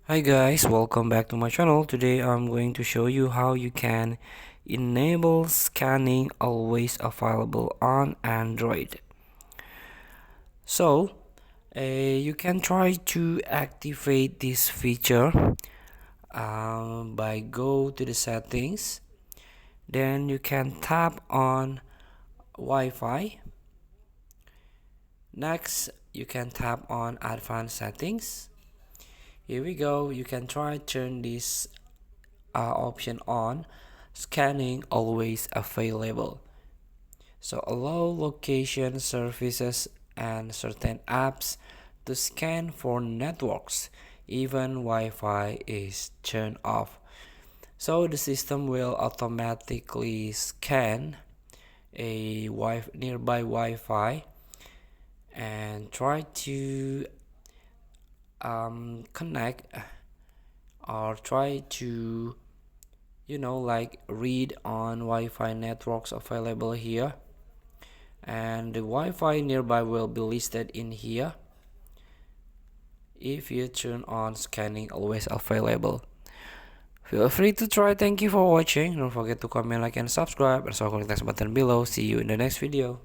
Hi guys, welcome back to my channel. Today I'm going to show you how you can enable scanning always available on Android. So, you can try to activate this feature by go to the settings. Then you can tap on Wi-Fi. Next, you can tap on advanced settings. Here we go. You can try turn this option on, scanning always available. So allow location services and certain apps to scan for networks even Wi-Fi is turned off. So the system will automatically scan a nearby Wi-Fi and try to connect or try to like read on Wi-Fi networks available here, and the Wi-Fi nearby will be listed in here if you turn on scanning always available. Feel free to try. Thank you for watching. Don't forget to comment, like, and subscribe, and so click the button below. See you in the next video.